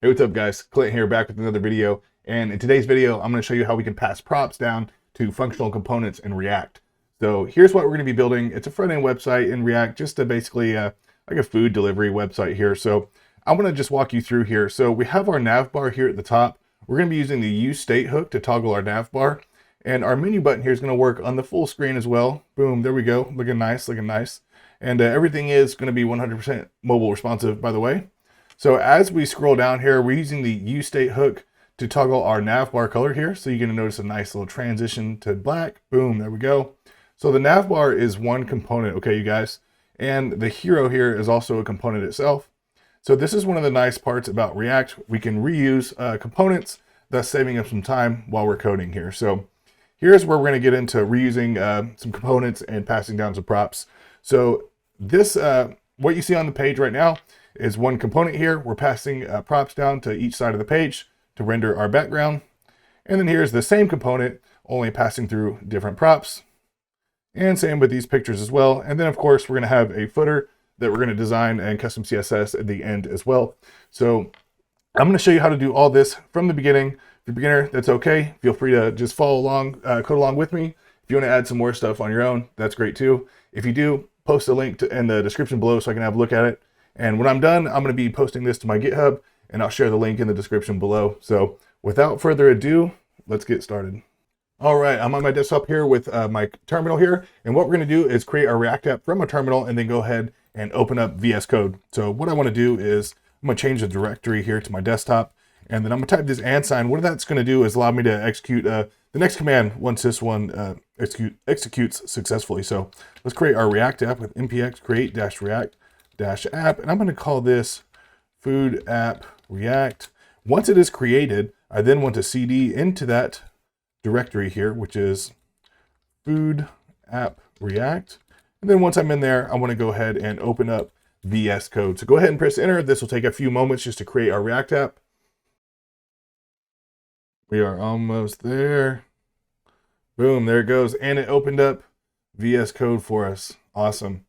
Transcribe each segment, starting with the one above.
Hey, what's up guys? Clint here, back with another video. And in today's video, I'm going to show you how we can pass props down to functional components in React. So here's what we're going to be building. It's a front-end website in React, just to basically like a food delivery website here. So I'm going to just walk you through here. So we have our nav bar here at the top. We're going to be using the use state hook to toggle our nav bar. And our menu button here is going to work on the full screen as well. Boom, there we go. Looking nice, looking nice. And everything is going to be 100% mobile responsive, by the way. So as we scroll down here, we're using the use state hook to toggle our nav bar color here. So you're going to notice a nice little transition to black. Boom, there we go. So the nav bar is one component, okay, you guys? And the hero here is also a component itself. So this is one of the nice parts about React. We can reuse components, thus saving us some time while we're coding here. So here's where we're going to get into reusing some components and passing down some props. So this, what you see on the page right now, is one component here. We're passing props down to each side of the page to render our background. And then here's the same component, only passing through different props. And same with these pictures as well. And then of course, we're gonna have a footer that we're gonna design and custom CSS at the end as well. So I'm gonna show you how to do all this from the beginning. If you're a beginner, that's okay. Feel free to just follow along, code along with me. If you wanna add some more stuff on your own, that's great too. If you do, post a link in the description below so I can have a look at it. And when I'm done, I'm going to be posting this to my GitHub, and I'll share the link in the description below. So without further ado, let's get started. All right, I'm on my desktop here with my terminal here. And what we're going to do is create our React app from a terminal and then go ahead and open up VS Code. So what I want to do is I'm going to change the directory here to my desktop. And then I'm going to type this &. What that's going to do is allow me to execute the next command once this one executes successfully. So let's create our React app with npx create-react-app, and I'm going to call this food app react. Once it is created, I then want to cd into that directory here, which is food app react. And then once I'm in there, I want to go ahead and open up VS Code. So go ahead and press enter. This will take a few moments just to create our React app. We are almost there. Boom, there it goes. And it opened up VS Code for us. Awesome.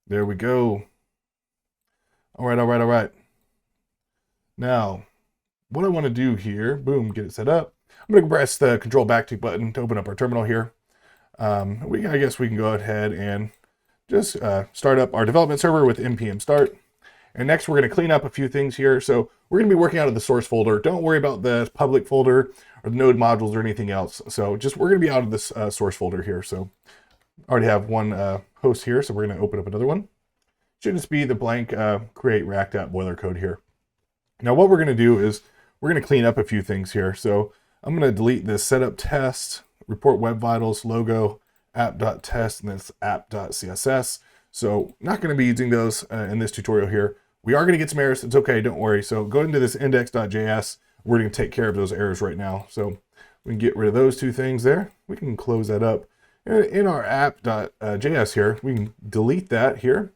There we go. All right. Now, what I want to do here, boom, get it set up. I'm going to press the Control Backtick button to open up our terminal here. I guess we can go ahead and just start up our development server with npm start. And next, we're going to clean up a few things here. So we're going to be working out of the source folder. Don't worry about the public folder or the node modules or anything else. So we're going to be out of this source folder here. So I already have one host here, so we're going to open up another one. Should just be the blank create React app boiler code here. Now what we're going to do is we're going to clean up a few things here. So I'm going to delete this setup test, report web vitals, logo, app.test, and this app.css. So not going to be using those in this tutorial here. We are going to get some errors. It's okay, don't worry. So go into this index.js. We're going to take care of those errors right now. So we can get rid of those two things there. We can close that up. In our app.js here, we can delete that here.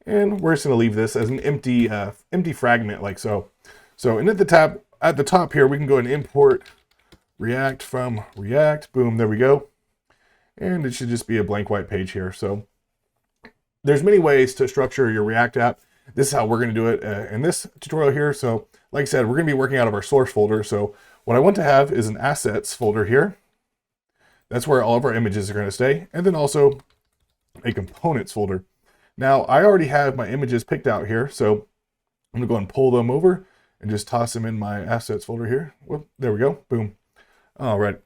And we're just going to leave this as an empty fragment like so. So, and at the top here, we can go and import React from React. Boom, there we go. And it should just be a blank white page here. So there's many ways to structure your React app. This is how we're going to do it in this tutorial here. So like I said, we're going to be working out of our source folder. So what I want to have is an assets folder here. That's where all of our images are going to stay. And then also a components folder. Now, I already have my images picked out here, so I'm going to go and pull them over and just toss them in my assets folder here. Well, there we go. Boom. All right.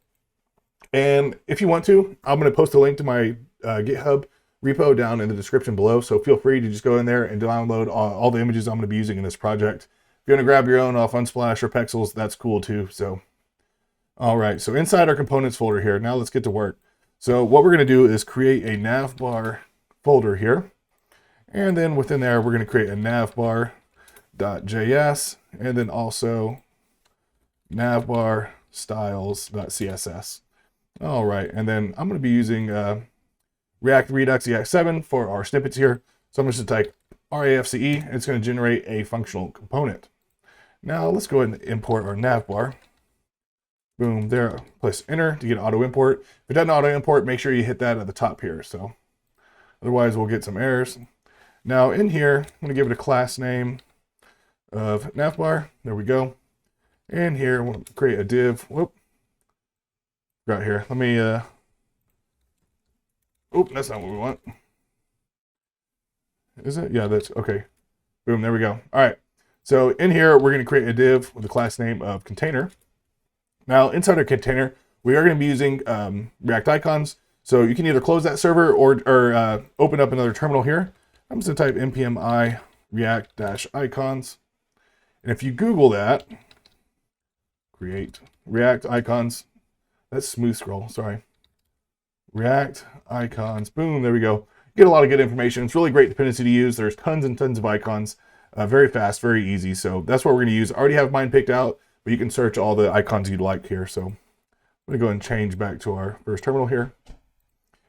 And if you want to, I'm going to post a link to my GitHub repo down in the description below, so feel free to just go in there and download all the images I'm going to be using in this project. If you want to grab your own off Unsplash or Pexels, that's cool too. So, all right. So inside our components folder here, now let's get to work. So what we're going to do is create a navbar folder here. And then within there, we're going to create a navbar.js and then also navbar styles.css. All right. And then I'm going to be using React Redux EX7 for our snippets here. So I'm just going to type RAFCE and it's going to generate a functional component. Now let's go ahead and import our navbar. Boom, there, press enter to get auto import. If it doesn't auto import, make sure you hit that at the top here. So otherwise we'll get some errors. Now in here, I'm going to give it a class name of navbar. There we go. And here we'll create a div. Whoop. Got here. Let me oop, that's not what we want. Is it? Yeah, that's okay. Boom, there we go. All right. So in here, we're going to create a div with the class name of container. Now, inside our container, we are going to be using React icons. So you can either close that server or open up another terminal here. I'm just going to type npm I react-icons. And if you Google that, create React icons. That's smooth scroll, sorry. React icons, boom, there we go. Get a lot of good information. It's really great dependency to use. There's tons and tons of icons, very fast, very easy. So that's what we're going to use. I already have mine picked out, but you can search all the icons you'd like here. So I'm going to go and change back to our first terminal here.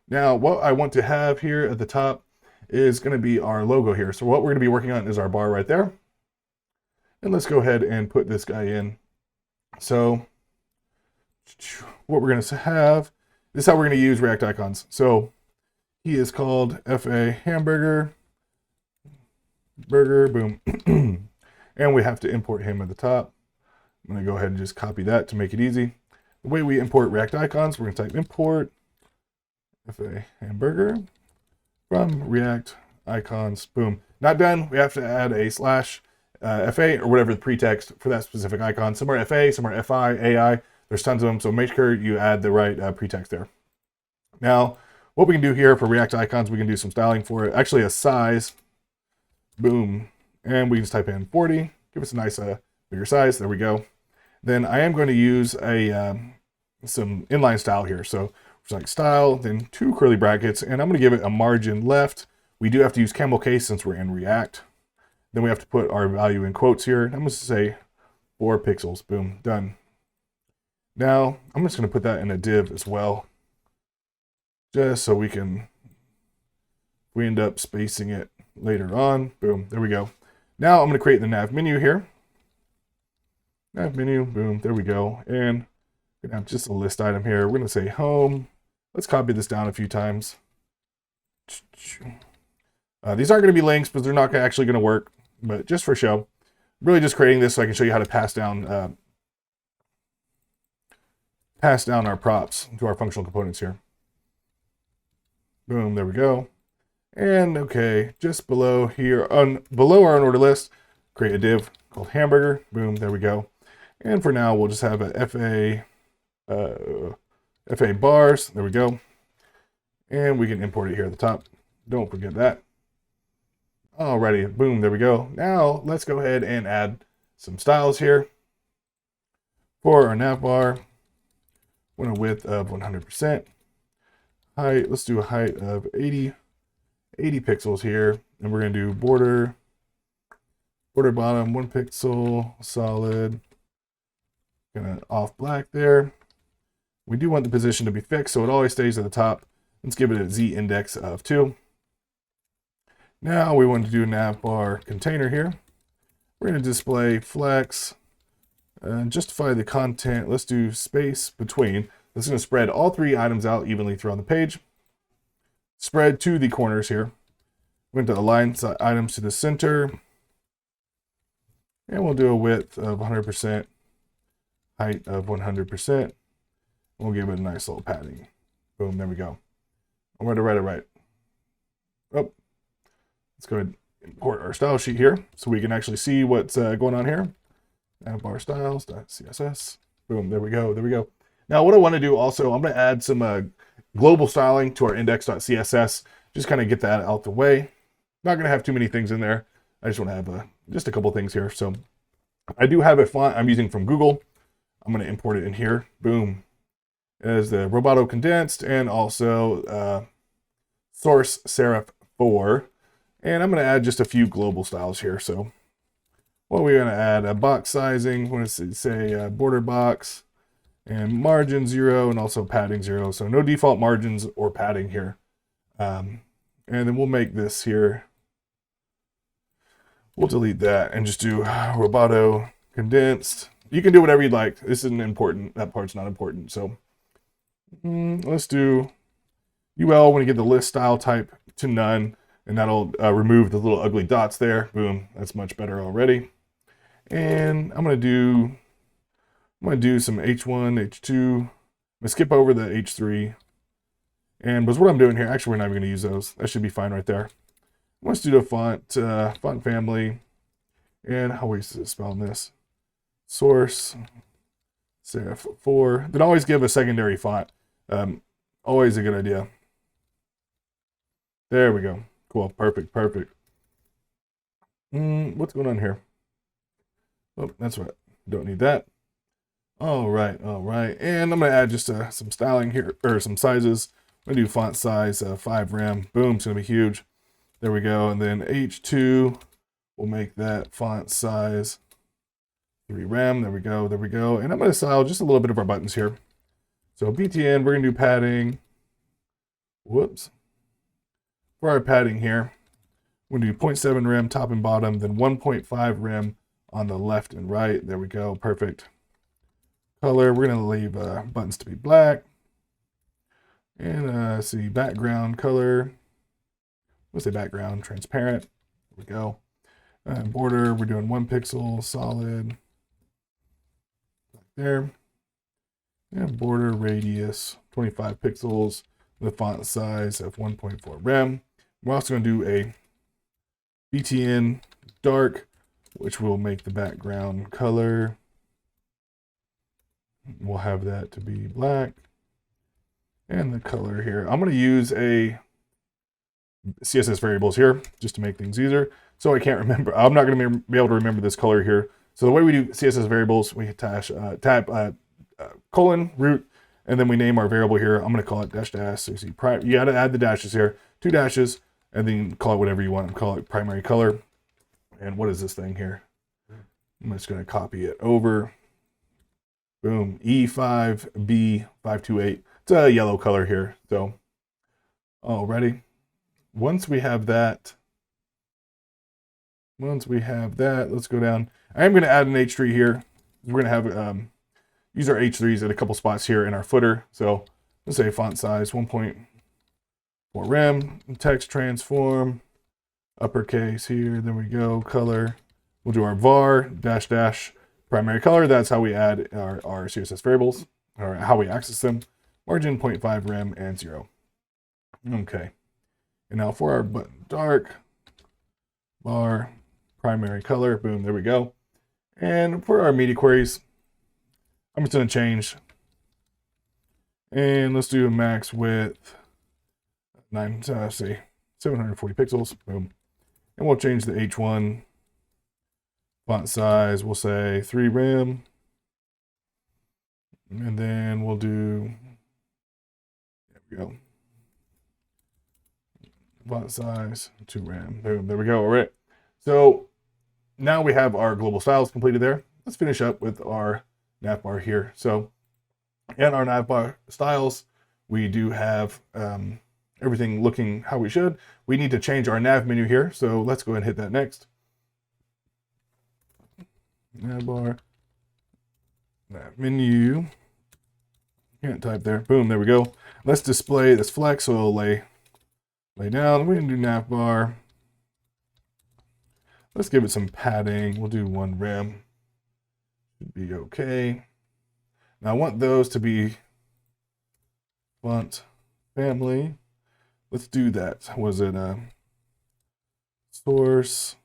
Now, what I want to have here at the top is going to be our logo here. So what we're going to be working on is our bar right there. And let's go ahead and put this guy in. So what we're going to have, this is how we're going to use React icons. So he is called FA hamburger, burger, boom. And we have to import him at the top. I'm going to go ahead and just copy that to make it easy. The way we import React icons, we're going to type import FA hamburger from React icons, boom. Not done, we have to add a slash FA or whatever the pretext for that specific icon. Some are FA, some are FI, AI. There's tons of them, so make sure you add the right pretext there. Now, what we can do here for React icons, we can do some styling for it. Actually, a size, boom, and we can just type in 40. Give us a nice bigger size. There we go. Then I am going to use a some inline style here. So it's like style, then 2 curly brackets, and I'm going to give it a margin left. We do have to use camel case since we're in React. Then we have to put our value in quotes here. I'm going to say 4 pixels. Boom, done. Now, I'm just going to put that in a div as well, just so we end up spacing it later on. Boom, there we go. Now I'm going to create the nav menu here. Nav menu, boom, there we go. And we're going to have just a list item here. We're going to say home. Let's copy this down a few times. These aren't going to be links, but they're not actually going to work, but just for show. Really just creating this so I can show you how to pass down our props to our functional components here. Boom, there we go. And okay, just below here, below our unordered list, create a div called hamburger. Boom, there we go. And for now, we'll just have a FA bars. There we go. And we can import it here at the top. Don't forget that. Alrighty, boom, there we go. Now let's go ahead and add some styles here. For our nav bar, want a width of 100%. Height, let's do a height of 80 pixels here. And we're gonna do border bottom, 1 pixel, solid. Gonna off black there. We do want the position to be fixed, so it always stays at the top. Let's give it a Z index of 2. Now we want to do a nav bar container here. We're going to display flex and justify the content. Let's do space between. This is going to spread all 3 items out evenly throughout the page. Spread to the corners here. We're going to align items to the center. And we'll do a width of 100%, height of 100%. We'll give it a nice little padding. Boom, there we go. I'm going to write it right. Oh, let's go ahead and import our style sheet here so we can actually see what's going on here. Navbar styles.css. Boom, there we go, there we go. Now what I want to do also, I'm going to add some global styling to our index.css. Just kind of get that out the way. Not going to have too many things in there. I just want to have just a couple things here. So I do have a font I'm using from Google. I'm going to import it in here. Boom. As the Roboto condensed and also source serif 4. And I'm going to add just a few global styles here. So what we're going to add a box sizing. We're going to say border box and margin 0 and also padding 0. So no default margins or padding here. And then we'll make this here. We'll delete that and just do Roboto condensed. You can do whatever you'd like. This isn't important. That part's not important. So let's do UL when you get the list style type to none, and that'll remove the little ugly dots there. Boom, that's much better already. And I'm gonna do some H1, H2. I'm gonna skip over the H3. And but what I'm doing here, actually we're not even gonna use those. That should be fine right there. Let's do the font family. And how are we spelling this? Source serif 4. Then always give a secondary font. Always a good idea. There we go. Cool. Perfect. What's going on here? Oh, that's right. Don't need that. All right. And I'm gonna add just some styling here, or some sizes. I'm gonna do font size 5 rem. Boom. It's gonna be huge. There we go. And then H2. We'll make that font size 3 rem. There we go. And I'm going to style just a little bit of our buttons here. So BTN, we're going to do padding. Whoops. For our padding here, we're going to do 0.7 rem top and bottom, then 1.5 rem on the left and right. There we go. Perfect. Color, we're going to leave buttons to be black. And see, background color. Let's say background, transparent. There we go. Border, we're doing 1 pixel solid. Like there. And border radius, 25 pixels. The font size of 1.4 rem. We're also going to do a BTN dark, which will make the background color. We'll have that to be black. And the color here. I'm going to use a CSS variables here just to make things easier. So I can't remember. I'm not going to be able to remember this color here. So the way we do CSS variables, we tab colon root, and then we name our variable here. I'm going to call it dash dash. So you see, you got to add the dashes here, 2 dashes, and then call it whatever you want. Call it primary color. And what is this thing here? I'm just going to copy it over. Boom. E5B528. It's a yellow color here. So, alrighty. Once we have that, let's go down. I am going to add an H3 here. We're going to have use our H3s at a couple spots here in our footer. So let's say font size 1.4 rem, text transform, uppercase here. There we go. Color. We'll do our var dash dash primary color. That's how we add our CSS variables, or how we access them. Margin 0.5 rem and 0. Okay. And now for our button dark, var primary color, boom, there we go. And for our media queries, I'm just going to change. And let's do a max width, 740 pixels, boom. And we'll change the H1 font size, we'll say 3 rem. And then we'll do, there we go. Font size 2 rem, boom, there we go. All right. So now we have our global styles completed there. Let's finish up with our navbar here. So in our navbar styles, we do have everything looking how we should. We need to change our nav menu here. So let's go ahead and hit that next. Navbar, nav menu. Can't type there. Boom, there we go. Let's display this flex, so it'll lay down. We're going to do navbar. Let's give it some padding. We'll do 1 rem. Should be okay. Now I want those to be font family. Let's do that. Was it source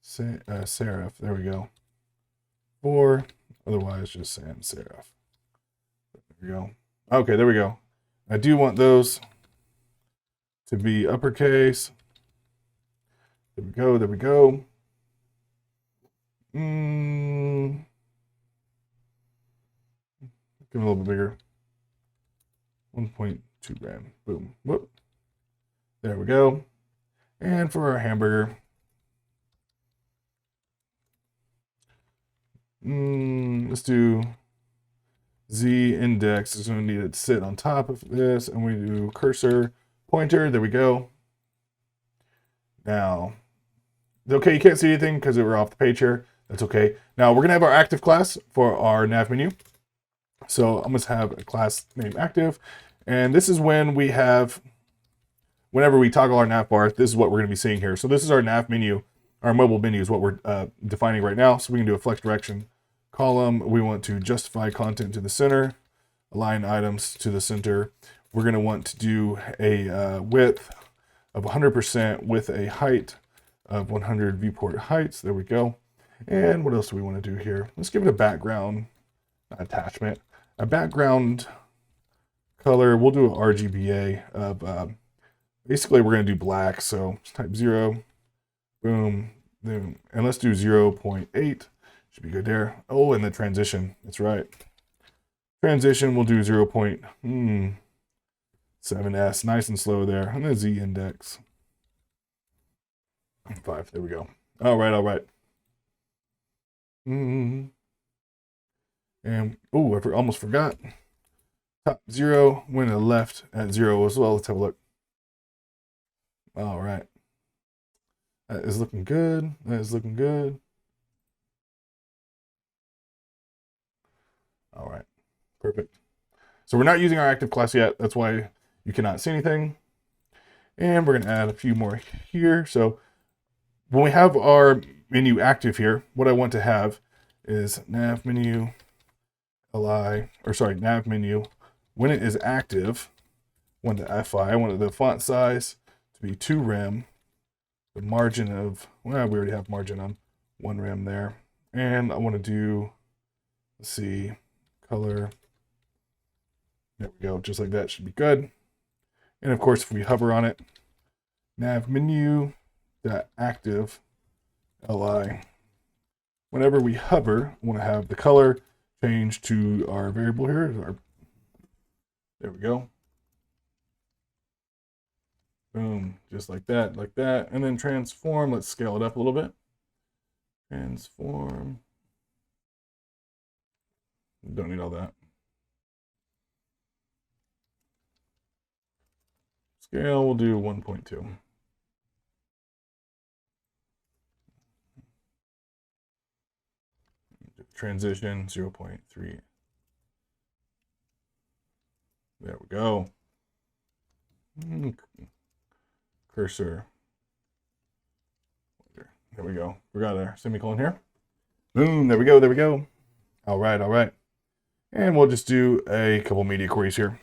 serif? There we go. 4. Otherwise, just sans serif. There we go. Okay, there we go. I do want those to be uppercase. There we go. There we go. Give it a little bit bigger. 1.2 rem. Boom. Whoop. There we go. And for our hamburger, let's do Z index is going to need it to sit on top of this, and we do cursor pointer. There we go. Now, okay, you can't see anything because we're off the page here. That's okay. Now we're going to have our active class for our nav menu. So I'm going to have a class named active, and this is when we have, whenever we toggle our nav bar, this is what we're going to be seeing here. So this is our nav menu. our mobile menu is what we're defining right now. So we can do a flex direction column. We want to justify content to the center, align items to the center. We're going to want to do a width of 100% with a height of 100 viewport heights. There we go. And what else do we want to do here? Let's give it a background attachment. A background color, we'll do an RGBA of, basically we're going to do black. So type 0, boom, boom. And let's do 0.8. Should be good there. Oh, and the transition, that's right. Transition, we'll do 0.7s, nice and slow there. And the Z index, 5, there we go. All right, all right. And, oh, I almost forgot. Top 0, went to the left at 0 as well. Let's have a look. All right. That is looking good. That is looking good. All right, perfect. So we're not using our active class yet. That's why you cannot see anything. And we're going to add a few more here. So when we have our menu active here, what I want to have is nav menu nav menu. When it is active, I want the FI, I want the font size to be 2 rem. The margin of, well, we already have margin on 1 rem there. And I want to do, let's see, color. There we go, just like that should be good. And of course, if we hover on it, nav menu active li. Whenever we hover, I want to have the color change to our variable here. There we go. Boom, just like that, and then transform. Let's scale it up a little bit. Transform. Don't need all that. Scale, we'll do 1.2. Transition, 0.3. There we go. Cursor. There we go. We got our semicolon here. Boom, there we go, there we go. All right, all right. And we'll just do a couple media queries here.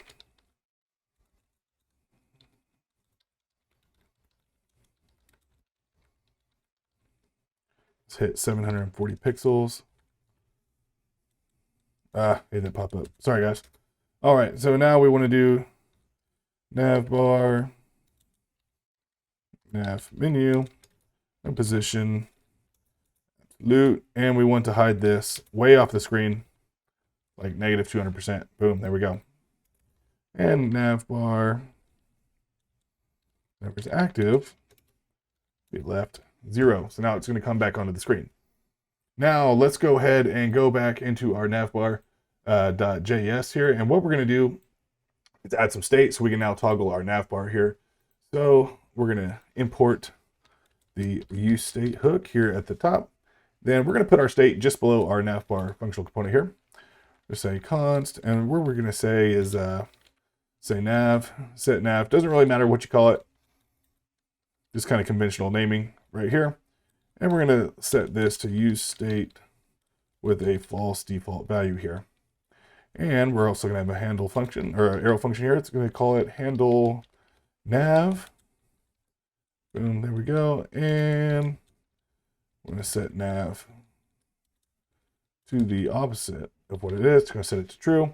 Let's hit 740 pixels. It didn't pop up. Sorry, guys. All right, so now we want to do nav bar, nav menu, and position, absolute, and we want to hide this way off the screen, like negative 200%. Boom, there we go. And nav bar, whenever it's active, be left 0. So now it's going to come back onto the screen. Now let's go ahead and go back into our navbar .js here, and what we're going to do is add some state so we can now toggle our navbar here. So we're going to import the useState hook here at the top. Then we're going to put our state just below our navbar functional component here. Just say const, and what we're going to say is say nav, set nav. Doesn't really matter what you call it. Just kind of conventional naming right here. And we're going to set this to useState with a false default value here. And we're also going to have a handle function, or an arrow function here. It's going to call it handle nav. Boom, there we go. And we're going to set nav to the opposite of what it is. It's going to set it to true.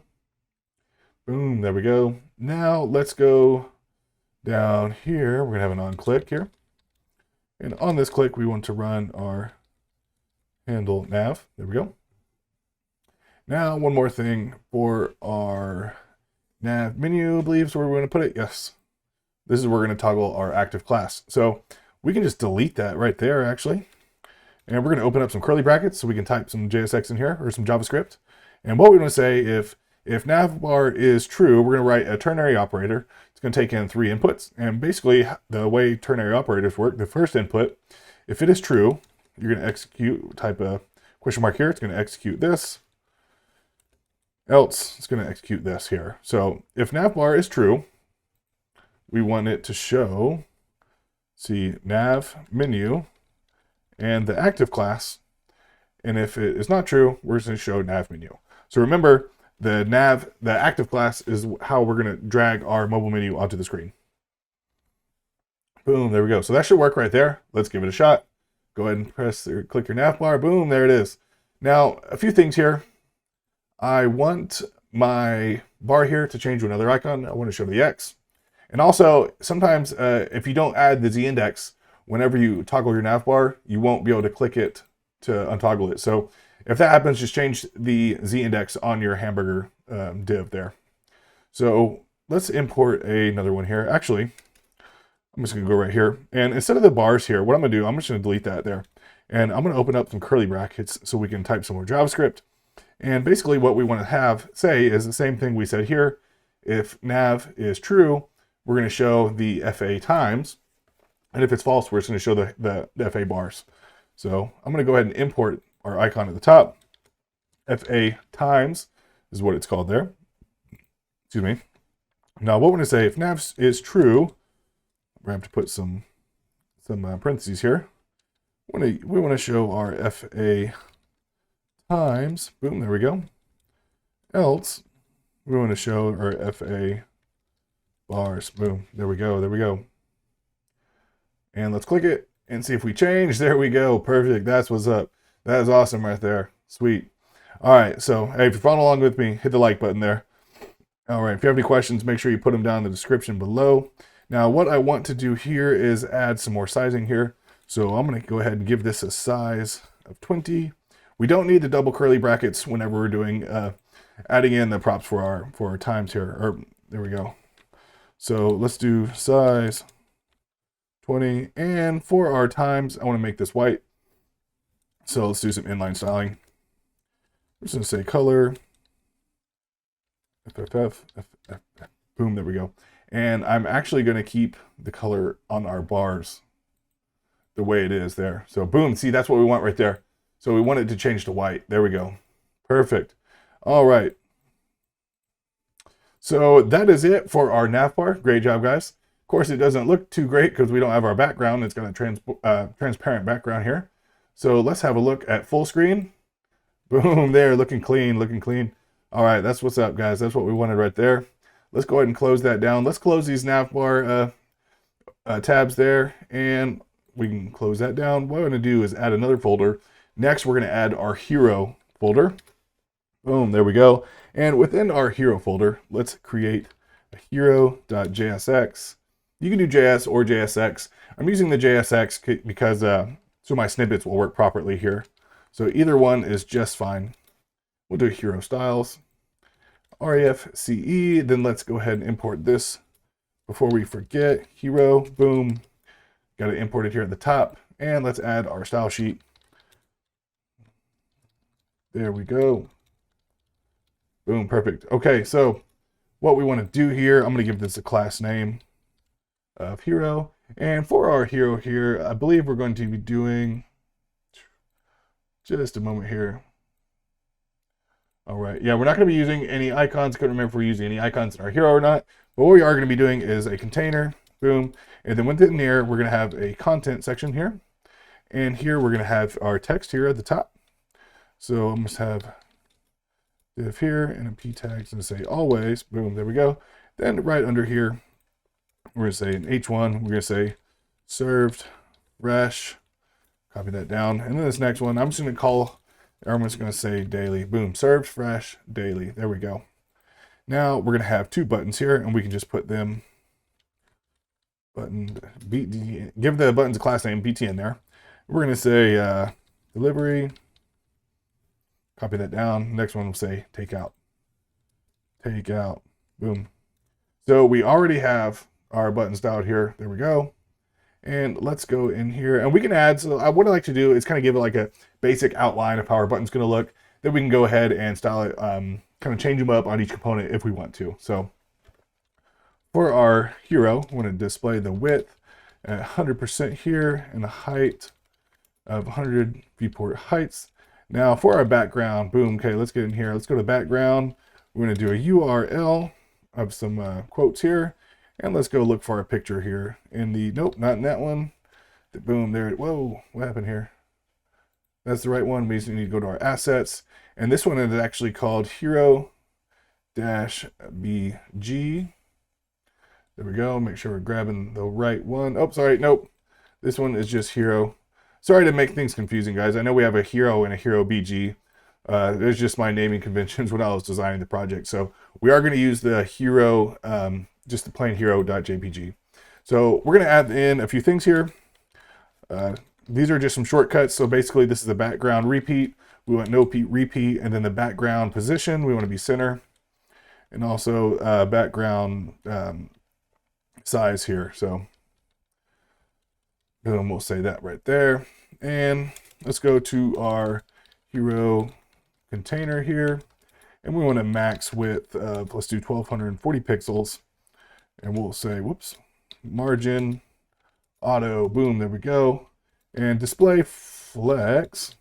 Boom, there we go. Now let's go down here. We're going to have an on click here. And on this click, we want to run our handle nav. There we go. Now, one more thing for our nav menu, I believe is where we're going to put it. Yes. This is where we're going to toggle our active class. So we can just delete that right there, actually. And we're going to open up some curly brackets so we can type some JSX in here or some JavaScript. And what we want to say, if navbar is true, we're going to write a ternary operator. It's going to take in 3 inputs. And basically, the way ternary operators work, the first input, if it is true, you're going to execute, type a question mark here. It's going to execute this. Else, it's going to execute this here. So if navbar is true, we want it to show, see, nav menu, and the active class. And if it is not true, we're just going to show nav menu. So remember, the active class is how we're going to drag our mobile menu onto the screen. Boom, there we go. So that should work right there. Let's give it a shot. Go ahead and click your nav bar. Boom, there it is. Now, a few things here. I want my bar here to change to another icon. I want to show the X. And also, sometimes if you don't add the Z index, whenever you toggle your nav bar, you won't be able to click it to untoggle it. So if that happens, just change the Z index on your hamburger div there. So let's import another one here. Actually, I'm just going to go right here. And instead of the bars here, what I'm going to do, I'm just going to delete that there. And I'm going to open up some curly brackets so we can type some more JavaScript. And basically what we want to say is the same thing we said here. If nav is true, we're going to show the FA times. And if it's false, we're just going to show the FA bars. So I'm going to go ahead and import our icon at the top. FA times is what it's called there. Excuse me. Now what we're going to say, if nav is true, we're going to have to put some parentheses here. We want to show our FA times. Boom, there we go. Else, we want to show our FA bars. Boom, there we go, there we go. And let's click it and see if we change. There we go, perfect. That's what's up. That is awesome right there. Sweet. All right, so hey, if you're following along with me, hit the like button there. All right, if you have any questions, make sure you put them down in the description below. Now, what I want to do here is add some more sizing here. So I'm going to go ahead and give this a size of 20. We don't need the double curly brackets whenever we're doing adding in the props for our times here. Or there we go. So let's do size 20, and for our times, I want to make this white. So let's do some inline styling. I'm just going to say color, FFF, boom, there we go. And I'm actually going to keep the color on our bars the way it is there. So boom, see, that's what we want right there. So we want it to change to white. There we go. Perfect. All right. So that is it for our nav bar. Great job, guys. Of course, it doesn't look too great because we don't have our background. It's got a transparent background here. So let's have a look at full screen. Boom, there, looking clean, looking clean. All right, that's what's up, guys. That's what we wanted right there. Let's go ahead and close that down. Let's close these nav bar tabs there, and we can close that down. What we're going to do is add another folder. Next, we're going to add our hero folder. Boom, there we go. And within our hero folder, let's create a hero.jsx. You can do JS or JSX. I'm using the JSX because so my snippets will work properly here. So either one is just fine. We'll do hero styles, refce. Then let's go ahead and import this before we forget. Hero, boom. Got to import it here at the top. And let's add our style sheet. There we go. Boom, perfect. Okay, so what we want to do here, I'm going to give this a class name of hero. And for our hero here, I believe we're going to be doing, just a moment here. All right, yeah, we're not going to be using any icons. Couldn't remember if we're using any icons in our hero or not. But what we are going to be doing is a container, boom. And then within there, we're going to have a content section here. And here we're going to have our text here at the top. So I'm just have div here and a p tags and say always, boom, there we go. Then right under here, we're going to say an h1, we're going to say served fresh, copy that down. And then this next one, I'm just going to call, I'm just going to say daily, boom, served fresh daily. There we go. Now we're going to have two buttons here, and we can just put them button give the buttons a class name btn there. We're going to say delivery. Copy that down. Next one will say take out. Take out. Boom. So we already have our button styled here. There we go. And let's go in here and we can add. So what I like to do is kind of give it like a basic outline of how our button's going to look. Then we can go ahead and style it, kind of change them up on each component if we want to. So for our hero, I want to display the width at 100% here and the height of 100 viewport heights. Now for our background, boom, okay, let's get in here. Let's go to background. We're going to do a URL of some quotes here. And let's go look for a picture here in the, nope, not in that one. Boom, there, whoa, what happened here? That's the right one. We just need to go to our assets. And this one is actually called hero-bg. There we go. Make sure we're grabbing the right one. Oh, sorry. Nope. This one is just hero. Sorry to make things confusing, guys. I know we have a hero and a hero BG. There's just my naming conventions when I was designing the project. So we are going to use the hero, just the plain hero.jpg. So we're going to add in a few things here. These are just some shortcuts. So basically this is the background repeat. We want no repeat, and then the background position, we want to be center. And also background size here. So boom, we'll say that right there. And let's go to our hero container here. And we want to max width of, let's do 1240 pixels. And we'll say, whoops, margin, auto, boom, there we go. And display flex.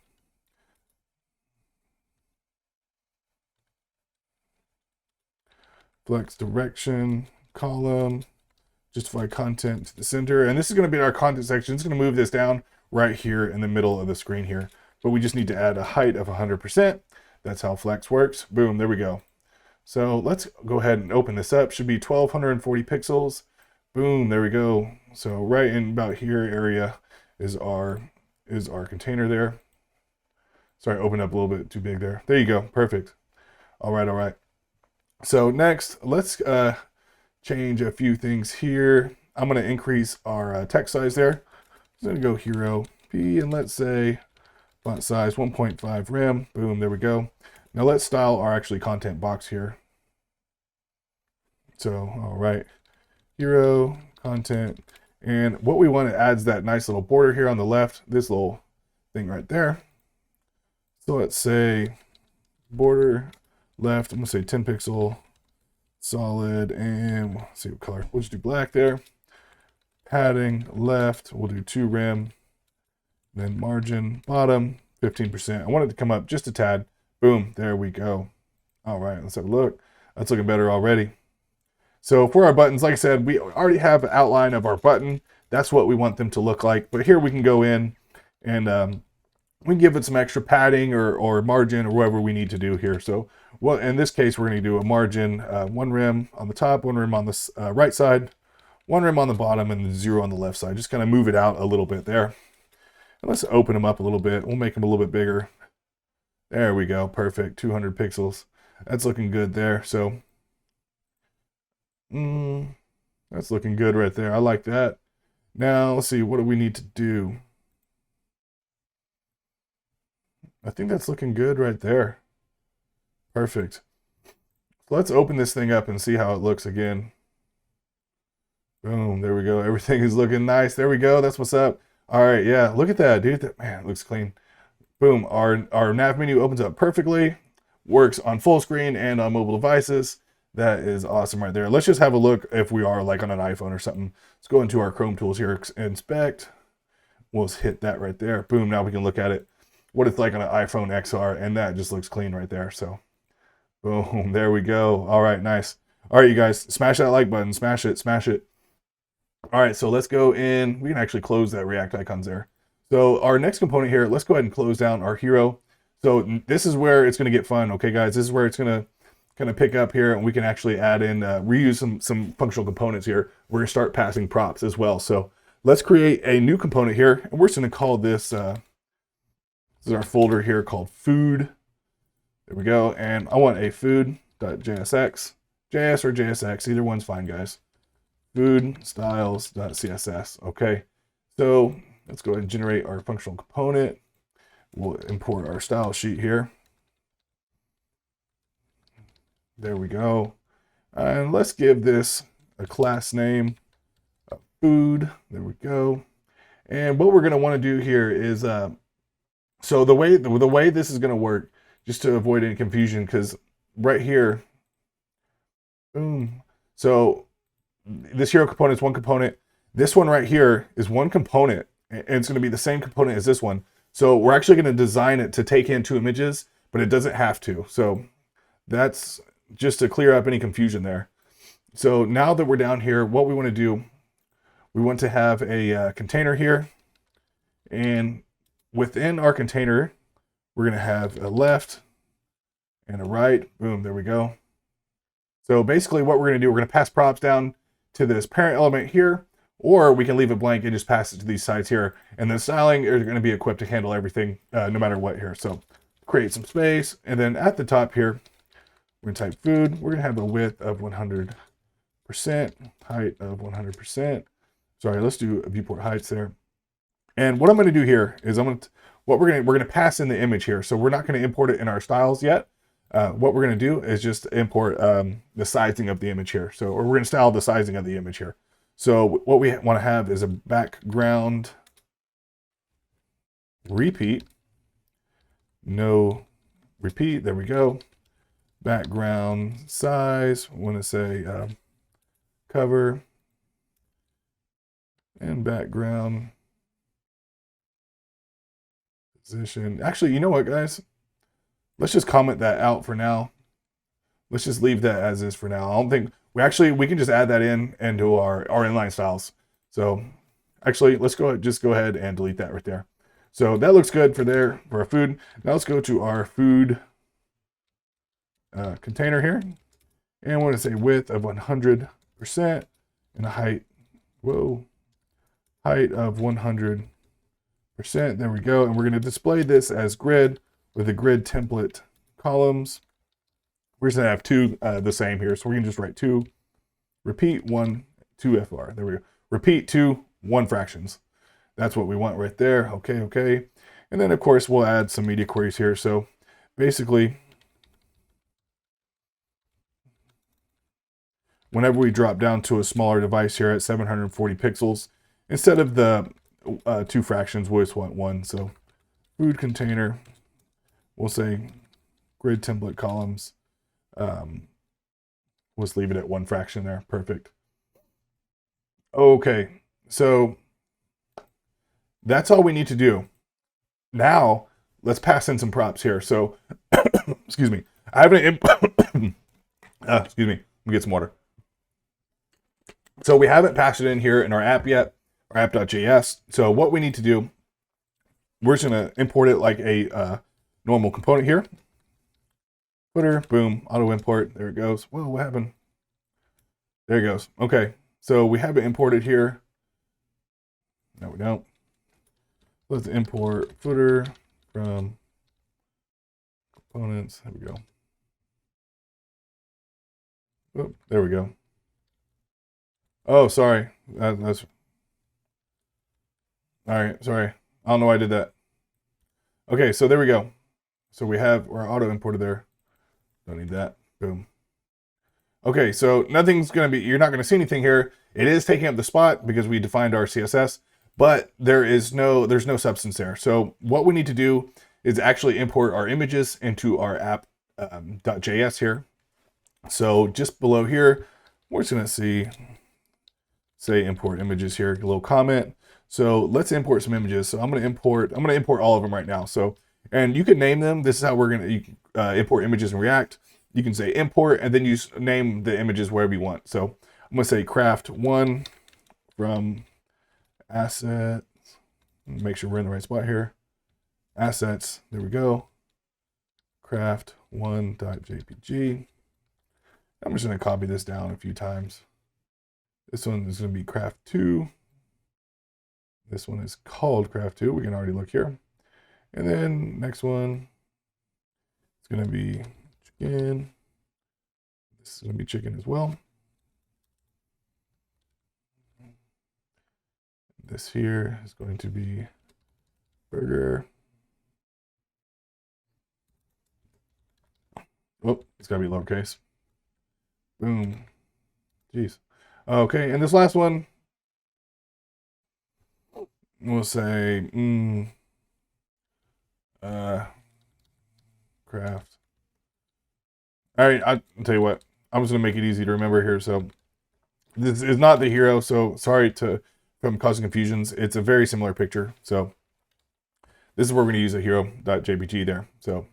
Flex direction, column, justify content to the center. And this is going to be our content section. It's going to move this down right here in the middle of the screen here. But we just need to add a height of 100%. That's how flex works. Boom, there we go. So let's go ahead and open this up. Should be 1240 pixels. Boom, there we go. So right in about here area is our container there. Sorry, opened up a little bit too big there. There you go, perfect. All right. So next, let's change a few things here. I'm gonna increase our text size there. I'm gonna go hero P, and let's say font size 1.5 rem. Boom, there we go. Now let's style our actually content box here. So, all right, hero content. And what we want to add is that nice little border here on the left, this little thing right there. So let's say border left, I'm gonna say 10 pixel solid, and let's see what color. We'll just do black there. Padding left, we'll do 2 rem. Then margin bottom, 15%. I want it to come up just a tad. Boom, there we go. All right, let's have a look. That's looking better already. So for our buttons, like I said, we already have an outline of our button. That's what we want them to look like. But here we can go in and we can give it some extra padding or margin or whatever we need to do here. So well, in this case, we're going to do a margin, 1 rem on the top, 1 rem on the right side, 1 rem on the bottom, and 0 on the left side. Just kind of move it out a little bit there. And let's open them up a little bit. We'll make them a little bit bigger. There we go. Perfect. 200 pixels. That's looking good there. So that's looking good right there. I like that. Now let's see, what do we need to do? I think that's looking good right there. Perfect. Let's open this thing up and see how it looks again. Boom, there we go. Everything is looking nice. There we go. That's what's up. All right, yeah, look at that, dude. Man, it looks clean. Boom, our nav menu opens up perfectly. Works on full screen and on mobile devices. That is awesome right there. Let's just have a look if we are like on an iPhone or something. Let's go into our Chrome tools here, inspect. We'll just hit that right there. Boom, now we can look at it. What it's like on an iPhone XR, and that just looks clean right there. So boom, there we go. All right, nice. All right, you guys, smash that like button, smash it, smash it. All right, so let's go in. We can actually close that React icons there. So our next component here, let's go ahead and close down our hero. So this is where it's going to get fun. Okay, guys, this is where it's going to kind of pick up here, and we can actually add in, reuse some functional components here. We're going to start passing props as well. So let's create a new component here, and we're just going to call this, this is our folder here called food. There we go. And I want a food.jsx, JS or JSX, either one's fine, guys. Food styles.css. Okay, so let's go ahead and generate our functional component. We'll import our style sheet here. There we go. And let's give this a class name, food. There we go. And what we're going to want to do here is, so the way this is going to work, just to avoid any confusion, because right here, boom. So this hero component is one component. This one right here is one component, and it's going to be the same component as this one. So we're actually going to design it to take in 2 images, but it doesn't have to. So that's just to clear up any confusion there. So now that we're down here, what we want to do, we want to have a container here, and within our container, we're going to have a left and a right. Boom, there we go. So basically what we're going to do, we're going to pass props down to this parent element here, or we can leave it blank and just pass it to these sides here. And the styling is going to be equipped to handle everything no matter what here. So create some space. And then at the top here, we're going to type food. We're going to have a width of 100%, height of 100%. Sorry, let's do a viewport heights there. And what I'm going to do here is we're going to pass in the image here. So we're not going to import it in our styles yet. What we're going to do is just import the sizing of the image here. So, or we're going to style the sizing of the image here. So what we want to have is a background repeat, no repeat. There we go. Background size. We want to say cover and background position. Actually, you know what, guys? Let's just comment that out for now. Let's just leave that as is for now. I don't think we can just add that into our inline styles. So actually, let's go ahead and delete that right there. So that looks good for our food. Now let's go to our food container here, and I want to say width of 100% and a height. Height of 100%. There we go. And we're going to display this as grid with the grid template columns. We're just going to have two the same here. So we can just write 2, repeat 1, 2 FR. There we go. Repeat 2, 1 fractions. That's what we want right there. Okay. And then of course we'll add some media queries here. So basically, whenever we drop down to a smaller device here at 740 pixels, instead of the 2 fractions, we'll just want 1. So food container, we'll say grid template columns. Let's leave it at 1 fraction there. Perfect. Okay, so that's all we need to do. Now let's pass in some props here. So excuse me, I haven't excuse me, let me get some water. So we haven't passed it in here in our app yet, our app.js. So what we need to do, we're just going to import it like a normal component here. Footer, boom, auto import. There it goes. Whoa, what happened? There it goes. Okay, so we have it imported here. No, we don't. Let's import footer from components. There we go. Oh, there we go. Oh, sorry. That's all right. Sorry. I don't know why I did that. Okay, so there we go. So we have our auto imported there. Don't need that. Boom. Okay, so nothing's going to be, you're not going to see anything here. It is taking up the spot because we defined our CSS, but there's no substance there. So what we need to do is actually import our images into our app.js here. So just below here, we're just going to say import images here, a little comment. So let's import some images. So I'm going to import all of them right now. So, and you can name them. This is how we're going to import images in React. You can say import and then you name the images wherever you want. So I'm going to say craft 1 from assets. Make sure we're in the right spot here. Assets. There we go. Craft 1.jpg. I'm just going to copy this down a few times. This one is going to be craft 2. This one is called craft 2. We can already look here. And then next one, it's going to be chicken. This is going to be chicken as well. This here is going to be burger. Oh, it's got to be lowercase. Boom. Jeez. Okay, and this last one, we'll say craft. All right, I'll tell you what. I'm just gonna make it easy to remember here. So this is not the hero. So sorry from causing confusions. It's a very similar picture. So this is where we're gonna use a hero.jpg there. So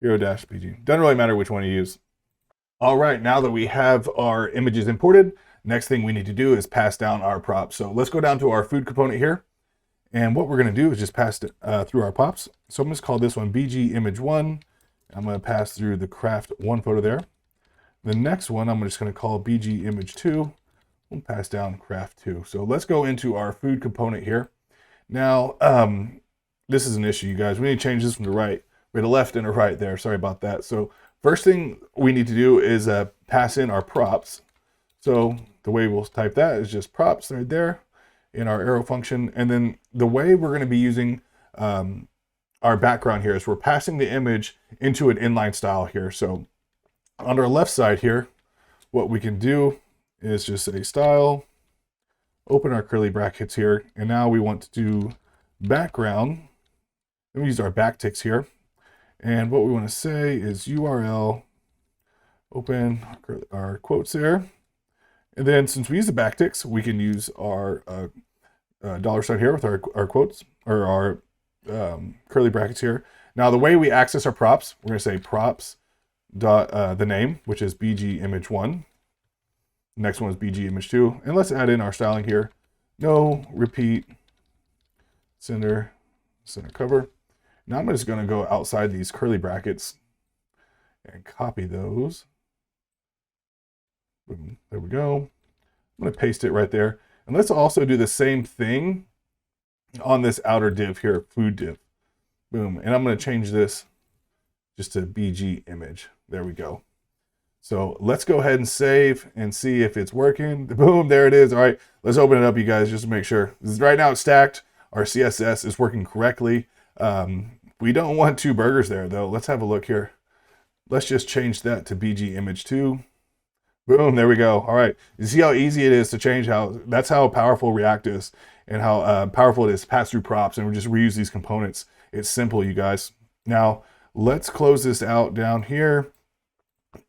hero-pg. Doesn't really matter which one you use. All right, now that we have our images imported, next thing we need to do is pass down our props. So let's go down to our food component here. And what we're going to do is just pass it through our props. So I'm just call this one BG image 1. I'm going to pass through the craft 1 photo there. The next one I'm just going to call BG image 2. We'll pass down craft 2. So let's go into our food component here. Now, this is an issue, you guys. We need to change this from the right. We had a left and a right there. Sorry about that. So first thing we need to do is pass in our props. So the way we'll type that is just props right there in our arrow function. And then the way we're going to be using our background here is we're passing the image into an inline style here. So on our left side here, what we can do is just say style, open our curly brackets here. And now we want to do background. And we use our backticks here. And what we want to say is URL, open our quotes there. And then since we use the backticks, we can use our $sign here with our quotes or our curly brackets here. Now the way we access our props, we're going to say props dot the name, which is BG image 1. Next one is BG image 2. And let's add in our styling here. No repeat center cover. Now I'm just going to go outside these curly brackets and copy those. Boom, there we go. I'm going to paste it right there. And let's also do the same thing on this outer div here, food div. Boom. And I'm going to change this just to BG image. There we go. So let's go ahead and save and see if it's working. Boom, there it is. All right, let's open it up, you guys, just to make sure. Right now it's stacked. Our CSS is working correctly. We don't want 2 burgers there, though. Let's have a look here. Let's just change that to BG image 2. Boom, there we go. All right, you see how easy it is to change that's how powerful React is and how powerful it is to pass through props and we just reuse these components. It's simple, you guys. Now, let's close this out down here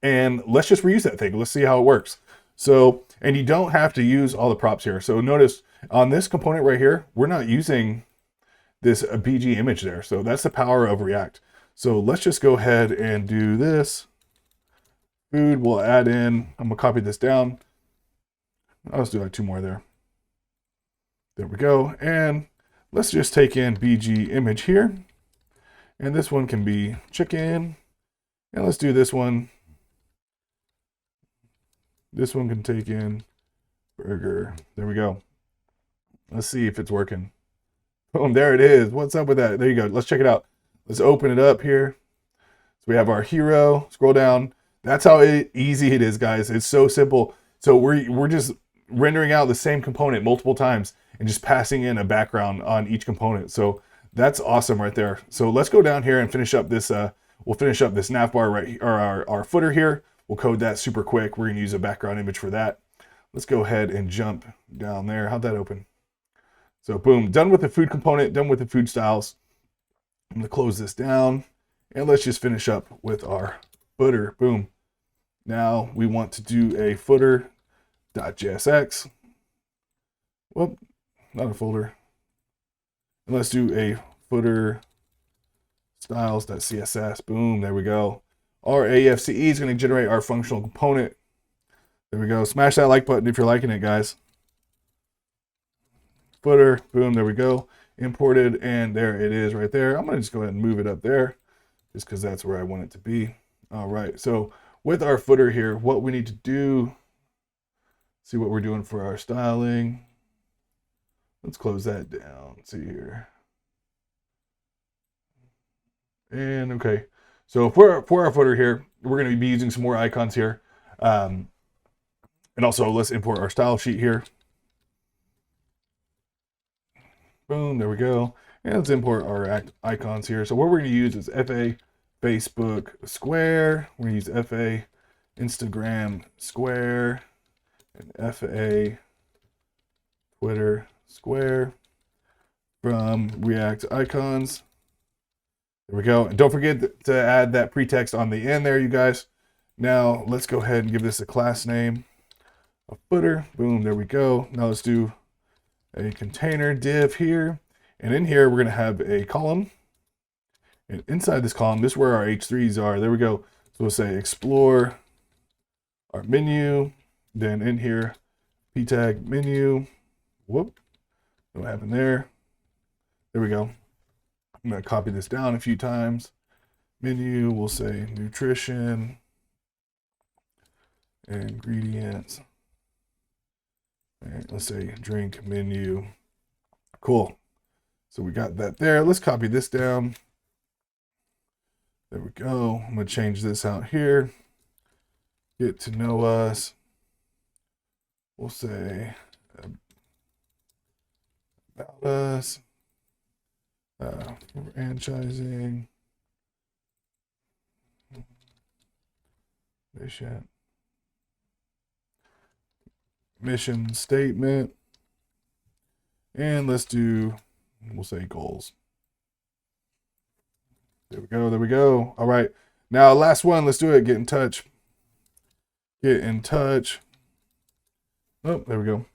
and let's just reuse that thing. Let's see how it works. So, and you don't have to use all the props here. So notice on this component right here, we're not using this BG image there. So that's the power of React. So let's just go ahead and do this. Food, we'll add in, I'm gonna copy this down. I'll just do like 2 more there. There we go. And let's just take in BG image here. And this one can be chicken. And let's do this one. This one can take in burger. There we go. Let's see if it's working. Boom, there it is. What's up with that? There you go. Let's check it out. Let's open it up here. So we have our hero. Scroll down. That's how easy it is, guys. It's so simple. So we're just rendering out the same component multiple times and just passing in a background on each component. So that's awesome right there. So let's go down here and finish up this. We'll finish up this nav bar right here, or our footer here. We'll code that super quick. We're gonna use a background image for that. Let's go ahead and jump down there. How'd that open? So boom, done with the food component, done with the food styles. I'm gonna close this down and let's just finish up with our footer. Boom. Now we want to do a footer.jsx. Whoop, not a folder. And let's do a footer styles.css. Boom, there we go. Our AFCE is going to generate our functional component. There we go. Smash that like button if you're liking it, guys. Footer, boom, there we go. Imported, and there it is right there. I'm going to just go ahead and move it up there just because that's where I want it to be. All right, so with our footer here, what we need to do, see what we're doing for our styling. Let's close that down. Let's see here. And okay, so for our footer here, we're going to be using some more icons here. And also let's import our style sheet here. Boom, there we go. And let's import our icons here. So what we're going to use is FA Facebook Square. We're going to use FA Instagram Square and FA Twitter Square from React Icons. There we go. And don't forget to add that pretext on the end there, you guys. Now let's go ahead and give this a class name, a footer. Boom, there we go. Now let's do a container div here. And in here, we're going to have a column. And inside this column, this is where our H3s are. There we go. So we'll say explore our menu. Then in here, p tag menu. Whoop. What happened there? There we go. I'm going to copy this down a few times. Menu, we'll say nutrition, ingredients. All right, let's say drink menu. Cool. So we got that there. Let's copy this down. There we go. I'm going to change this out here. Get to know us. We'll say about us. Franchising. Mission statement. And let's do, we'll say goals. There we go. There we go. All right. Now, last one. Let's do it. Get in touch. Get in touch. Oh, there we go.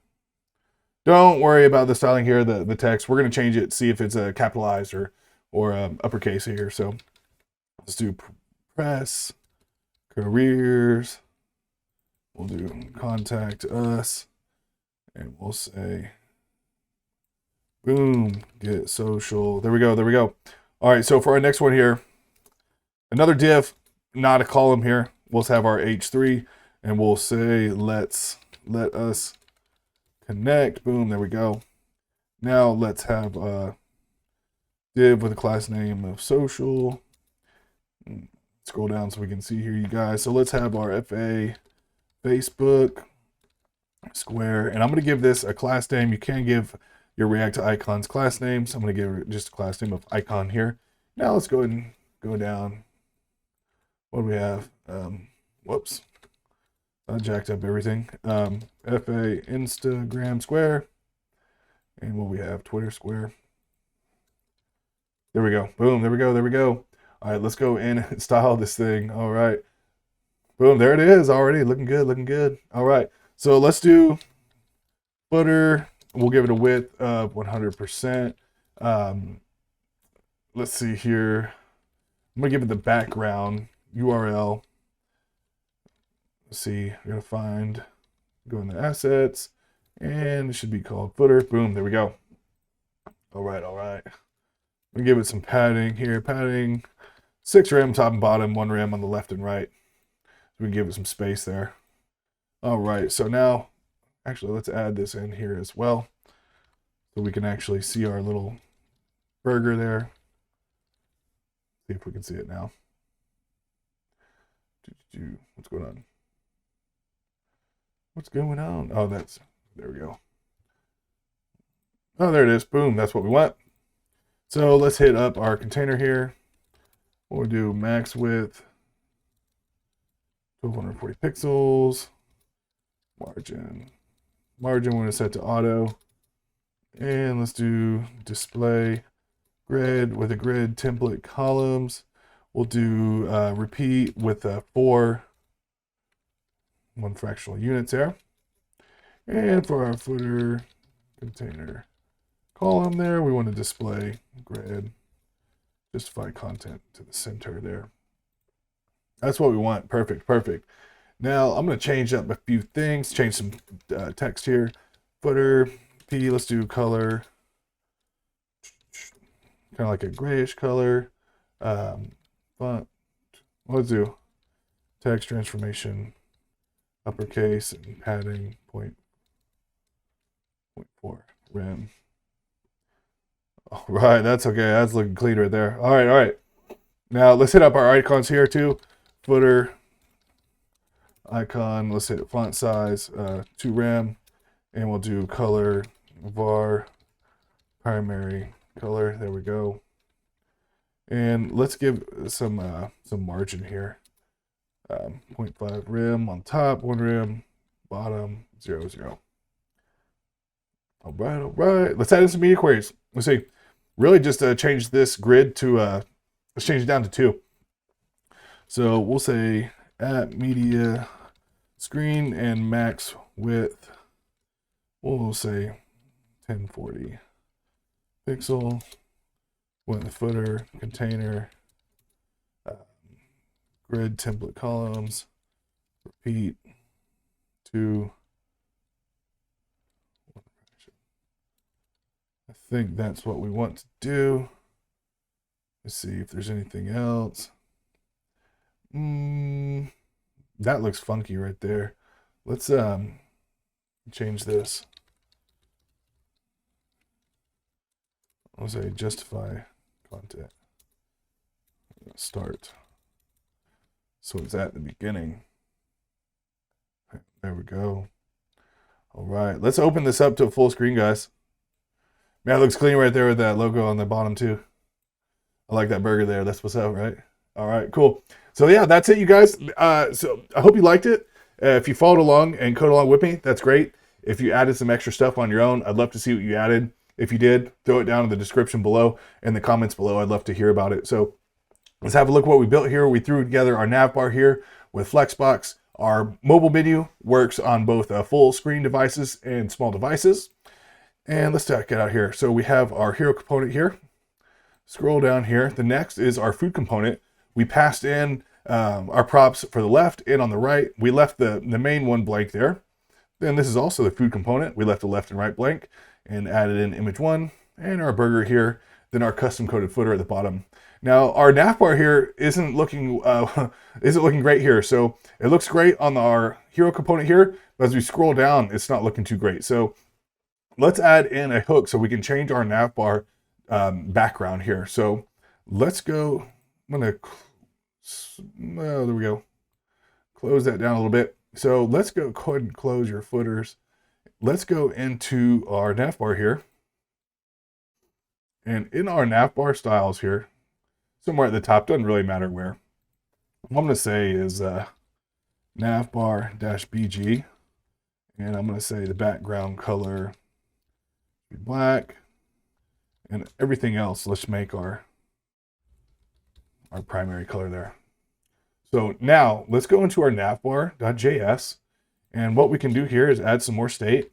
Don't worry about the styling here, the text. We're going to change it, see if it's capitalized or uppercase here. So let's do press, careers. We'll do contact us. And we'll say, boom, get social. There we go. There we go. All right. So for our next one here, another div, not a column here. We'll have our H3 and we'll say, let us connect. Boom. There we go. Now let's have a div with a class name of social. Scroll down so we can see here, you guys. So let's have our FA Facebook Square, and I'm going to give this a class name. You can give your React to icons class names. I'm going to give it just a class name of icon here. Now let's go ahead and go down. What do we have? Whoops. I jacked up everything. FA Instagram Square. And what we have? Twitter Square. There we go. Boom. There we go. There we go. All right, let's go in and style this thing. All right. Boom. There it is already. Looking good. Looking good. All right. So let's do footer. We'll give it a width of 100%. Let's see here. I'm going to give it the background URL. Let's see. We're going to find, go in the assets, and it should be called footer. Boom. There we go. All right. All right. I'm going to give it some padding here. Padding 6 rem top and bottom, 1 rem on the left and right. So we can give it some space there. All right, so now, actually, let's add this in here as well. So we can actually see our little burger there. See if we can see it now. What's going on? What's going on? Oh, there we go. Oh, there it is. Boom, that's what we want. So let's hit up our container here. We'll do max width, 1240 pixels. Margin we're going to set to auto, and let's do display grid with a grid template columns. We'll do repeat with 4 1 fractional units there, and for our footer container column there, we want to display grid, justify content to the center there. That's what we want. Perfect. Perfect. Now I'm going to change up a few things, change some text here. Footer P, let's do color, kind of like a grayish color. Font, let's do text transformation, uppercase, and padding 0.4 rem. All right, that's okay. That's looking clean right there. All right, all right. Now let's hit up our icons here too. Footer icon, let's hit font size 2 rem, and we'll do color var primary color. There we go. And let's give some margin here. 0.5 rem on top, 1 rem bottom, 0 0. All right, all right. Let's add in some media queries. Let's see. Really just change this grid to let's change it down to 2. So we'll say at media screen and max width, we'll say 1040 pixel with the footer container, grid template columns, repeat 2 think that's what we want to do. Let's see if there's anything else. That looks funky right there. Let's change this. I'll say justify content. Start. So it's at the beginning. There we go. All right, let's open this up to a full screen, guys. Man, it looks clean right there with that logo on the bottom too. I like that burger there. That's what's up, right? All right, cool. So yeah, that's it, you guys. So I hope you liked it. If you followed along and code along with me, that's great. If you added some extra stuff on your own, I'd love to see what you added. If you did, throw it down in the description below and the comments below. I'd love to hear about it. So let's have a look at what we built here. We threw together our nav bar here with Flexbox. Our mobile menu works on both full screen devices and small devices. And let's check it out here. So we have our hero component here. Scroll down here. The next is our food component. We passed in our props for the left and on the right. We left the main one blank there. Then this is also the food component. We left the left and right blank and added in image one and our burger here. Then our custom coded footer at the bottom. Now our nav bar here isn't looking great here. So it looks great on our hero component here, but as we scroll down, it's not looking too great. So let's add in a hook so we can change our nav bar background here. So let's go. I'm gonna, there we go. Close that down a little bit. So let's go ahead and close your footers. Let's go into our nav bar here. And in our nav bar styles here, somewhere at the top, doesn't really matter where. What I'm gonna say is navbar-bg. And I'm gonna say the background color be black. And everything else, let's make our primary color there. So now let's go into our navbar.js, and what we can do here is add some more state.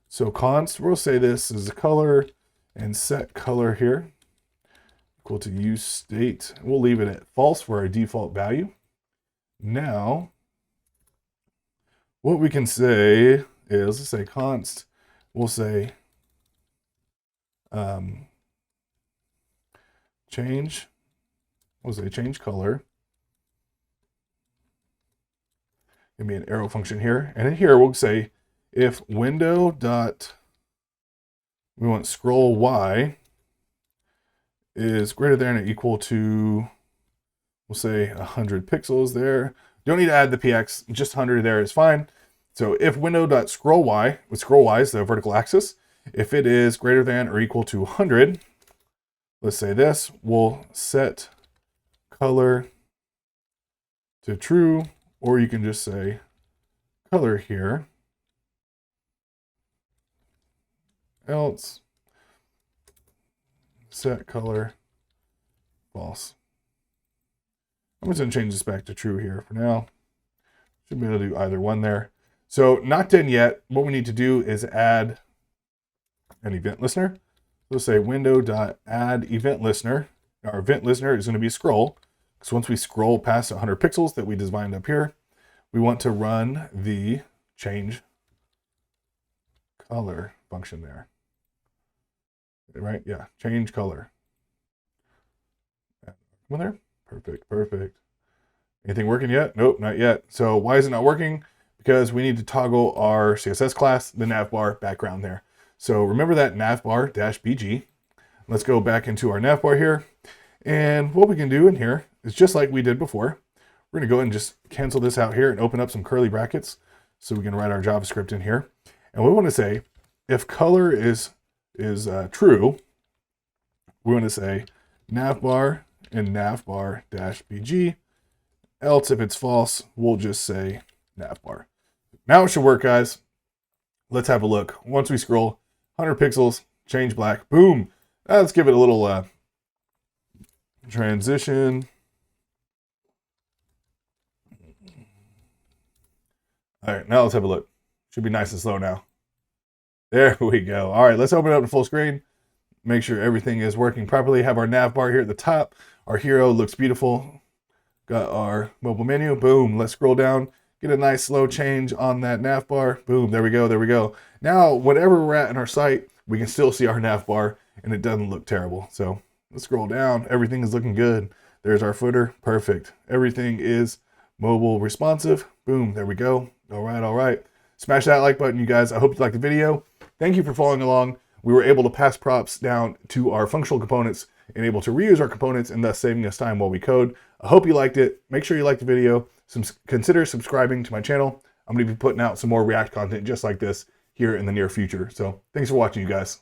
So const, we'll say this is a color and set color here equal to use state. We'll leave it at false for our default value. Now what we can say is, let's say const, we'll say change color. Give me an arrow function here, and in here we'll say if window dot, we want scroll y is greater than or equal to, we'll say 100 pixels there. Don't need to add the px, just 100 there is fine. So if window dot scroll y, with scroll y is the vertical axis, if it is greater than or equal to 100, let's say this, we'll set color to true, or you can just say color here, else set color false. I'm just going to change this back to true here for now. Should be able to do either one there. So not done yet. What we need to do is add an event listener. We'll say window.add event listener. Our event listener is going to be scroll. So once we scroll past 100 pixels that we designed up here, we want to run the change color function there. Right? Yeah, change color. Come on there. Perfect, perfect. Anything working yet? Nope, not yet. So why is it not working? Because we need to toggle our CSS class, the navbar background there. So remember that navbar-bg. Let's go back into our navbar here. And what we can do in here is just like we did before. We're going to go ahead and just cancel this out here and open up some curly brackets so we can write our JavaScript in here. And we want to say if color is true, we want to say navbar and navbar-bg. Else, if it's false, we'll just say navbar. Now it should work, guys. Let's have a look. Once we scroll, 100 pixels, change black, boom. Let's give it a little transition. All right, now let's have a look. Should be nice and slow now. There we go. All right, let's open it up to full screen. Make sure everything is working properly. Have our nav bar here at the top. Our hero looks beautiful. Got our mobile menu. Boom. Let's scroll down. Get a nice slow change on that nav bar. Boom. There we go. There we go. Now, whatever we're at in our site, we can still see our nav bar and it doesn't look terrible. So let's scroll down. Everything is looking good. There's our footer. Perfect. Everything is mobile responsive. Boom. There we go. All right. All right. Smash that like button, you guys. I hope you liked the video. Thank you for following along. We were able to pass props down to our functional components and able to reuse our components and thus saving us time while we code. I hope you liked it. Make sure you like the video. Consider subscribing to my channel. I'm going to be putting out some more React content just like this here in the near future. So thanks for watching, you guys.